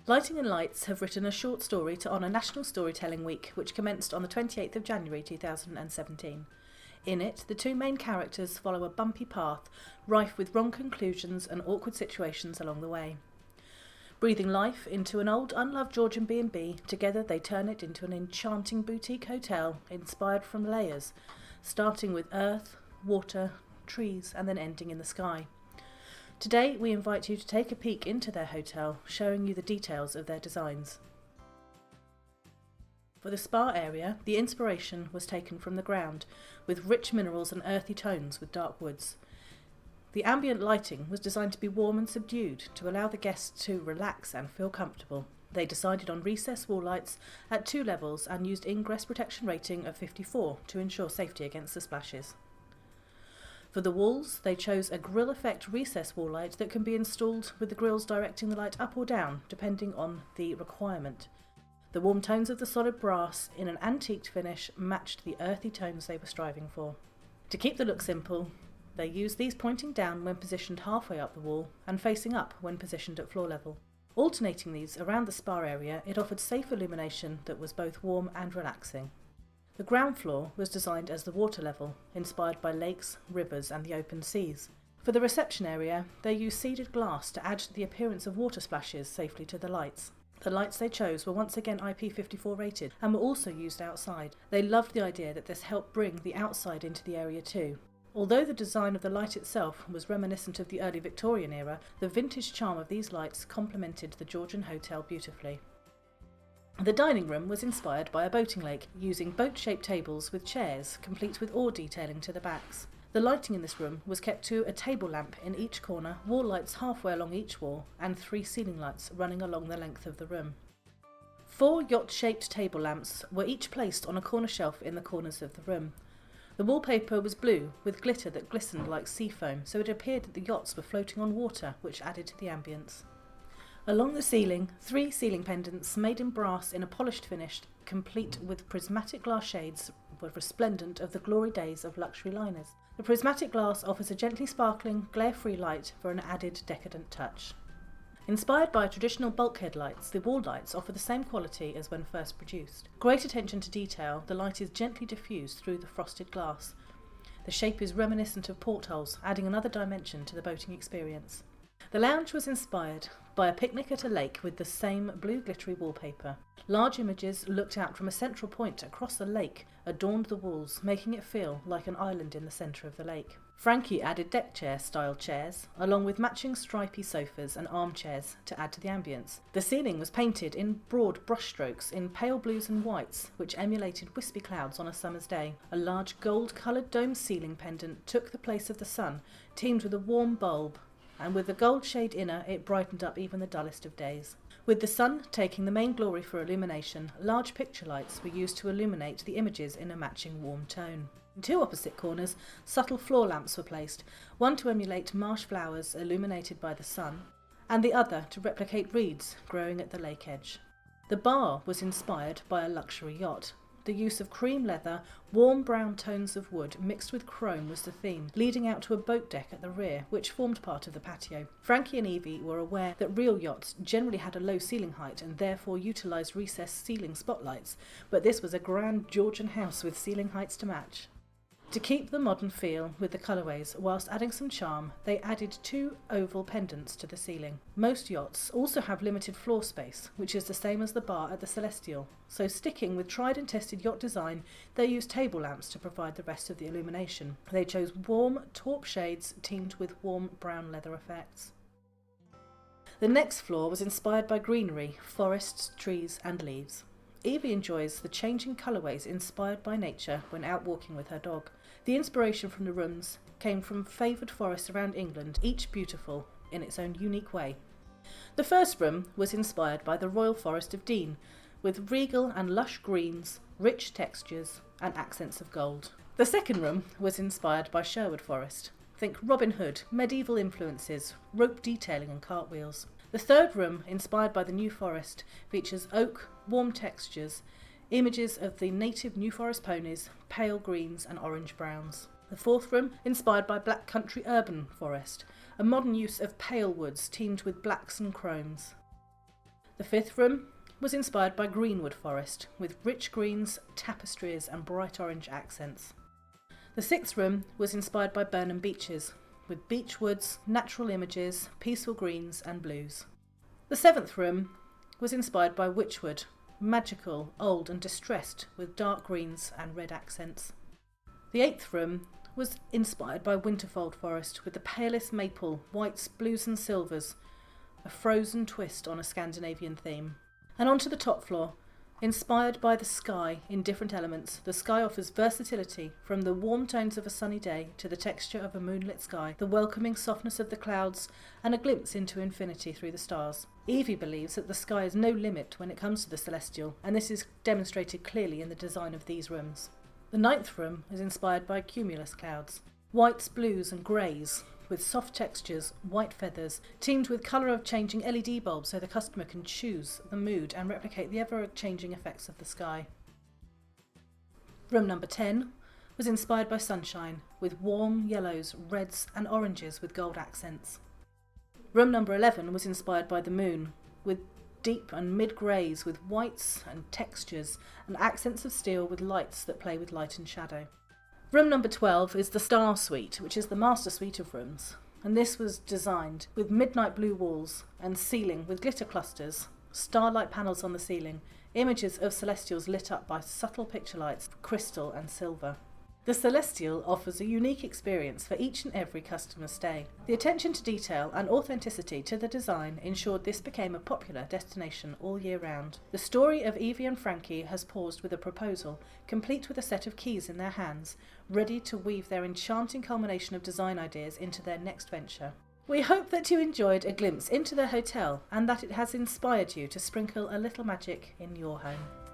Lighting and Lights have written a short story to honour National Storytelling Week, which commenced on the 28th of January 2017. In it, the two main characters follow a bumpy path, rife with wrong conclusions and awkward situations along the way. Breathing life into an old unloved Georgian B&B, together they turn it into an enchanting boutique hotel inspired from layers, starting with earth, water, trees and then ending in the sky. Today we invite you to take a peek into their hotel, showing you the details of their designs. For the spa area, the inspiration was taken from the ground, with rich minerals and earthy tones with dark woods. The ambient lighting was designed to be warm and subdued to allow the guests to relax and feel comfortable. They decided on recessed wall lights at 2 levels and used ingress protection rating of 54 to ensure safety against the splashes. For the walls, they chose a grill effect recessed wall light that can be installed with the grills directing the light up or down depending on the requirement. The warm tones of the solid brass in an antiqued finish matched the earthy tones they were striving for. To keep the look simple, they used these pointing down when positioned halfway up the wall and facing up when positioned at floor level. Alternating these around the spa area, it offered safe illumination that was both warm and relaxing. The ground floor was designed as the water level, inspired by lakes, rivers and the open seas. For the reception area, they used seeded glass to add the appearance of water splashes safely to the lights. The lights they chose were once again IP54 rated and were also used outside. They loved the idea that this helped bring the outside into the area too. Although the design of the light itself was reminiscent of the early Victorian era, the vintage charm of these lights complemented the Georgian hotel beautifully. The dining room was inspired by a boating lake, using boat-shaped tables with chairs, complete with oar detailing to the backs. The lighting in this room was kept to a table lamp in each corner, wall lights halfway along each wall, and 3 ceiling lights running along the length of the room. 4 yacht-shaped table lamps were each placed on a corner shelf in the corners of the room. The wallpaper was blue, with glitter that glistened like sea foam, so it appeared that the yachts were floating on water, which added to the ambience. Along the ceiling, 3 ceiling pendants made in brass in a polished finish, complete with prismatic glass shades, were resplendent of the glory days of luxury liners. The prismatic glass offers a gently sparkling, glare-free light for an added decadent touch. Inspired by traditional bulkhead lights, the wall lights offer the same quality as when first produced. Great attention to detail, the light is gently diffused through the frosted glass. The shape is reminiscent of portholes, adding another dimension to the boating experience. The lounge was inspired by a picnic at a lake with the same blue glittery wallpaper. Large images looked out from a central point across the lake adorned the walls, making it feel like an island in the centre of the lake. Frankie added deck chair style chairs, along with matching stripy sofas and armchairs to add to the ambience. The ceiling was painted in broad brushstrokes in pale blues and whites, which emulated wispy clouds on a summer's day. A large gold-coloured dome ceiling pendant took the place of the sun, teamed with a warm bulb, and with the gold shade inner it brightened up even the dullest of days. With the sun taking the main glory for illumination, large picture lights were used to illuminate the images in a matching warm tone. In 2 opposite corners, subtle floor lamps were placed, one to emulate marsh flowers illuminated by the sun, and the other to replicate reeds growing at the lake edge. The bar was inspired by a luxury yacht. The use of cream leather, warm brown tones of wood mixed with chrome was the theme, leading out to a boat deck at the rear, which formed part of the patio. Frankie and Evie were aware that real yachts generally had a low ceiling height and therefore utilised recessed ceiling spotlights, but this was a grand Georgian house with ceiling heights to match. To keep the modern feel with the colourways whilst adding some charm, they added 2 oval pendants to the ceiling. Most yachts also have limited floor space, which is the same as the bar at the Celestial, so sticking with tried and tested yacht design, they used table lamps to provide the rest of the illumination. They chose warm taupe shades teamed with warm brown leather effects. The next floor was inspired by greenery, forests, trees and leaves. Evie enjoys the changing colourways inspired by nature when out walking with her dog. The inspiration from the rooms came from favoured forests around England, each beautiful in its own unique way. The first room was inspired by the Royal Forest of Dean, with regal and lush greens, rich textures and accents of gold. The second room was inspired by Sherwood Forest. Think Robin Hood, medieval influences, rope detailing and cartwheels. The third room, inspired by the New Forest, features oak, warm textures, images of the native New Forest ponies, pale greens and orange browns. The fourth room, inspired by Black Country Urban Forest, a modern use of pale woods teamed with blacks and chromes. The fifth room was inspired by Greenwood Forest, with rich greens, tapestries and bright orange accents. The sixth room was inspired by Burnham Beeches, with beech woods, natural images, peaceful greens and blues. The seventh room was inspired by Witchwood, magical, old and distressed, with dark greens and red accents. The eighth room was inspired by Winterfold Forest, with the palest maple, whites, blues and silvers, a frozen twist on a Scandinavian theme. And on to the top floor. Inspired by the sky in different elements, the sky offers versatility, from the warm tones of a sunny day to the texture of a moonlit sky, the welcoming softness of the clouds, and a glimpse into infinity through the stars. Evie believes that the sky is no limit when it comes to the celestial, and this is demonstrated clearly in the design of these rooms. The ninth room is inspired by cumulus clouds, whites, blues and greys, with soft textures, white feathers, teamed with colour of changing LED bulbs so the customer can choose the mood and replicate the ever-changing effects of the sky. Room number 10 was inspired by sunshine, with warm yellows, reds and oranges with gold accents. Room number 11 was inspired by the moon, with deep and mid-greys with whites and textures and accents of steel with lights that play with light and shadow. Room number 12 is the Star Suite, which is the master suite of rooms, and this was designed with midnight blue walls and ceiling with glitter clusters, starlight panels on the ceiling, images of celestials lit up by subtle picture lights, crystal and silver. The Celestial offers a unique experience for each and every customer stay. The attention to detail and authenticity to the design ensured this became a popular destination all year round. The story of Evie and Frankie has paused with a proposal, complete with a set of keys in their hands, ready to weave their enchanting culmination of design ideas into their next venture. We hope that you enjoyed a glimpse into their hotel and that it has inspired you to sprinkle a little magic in your home.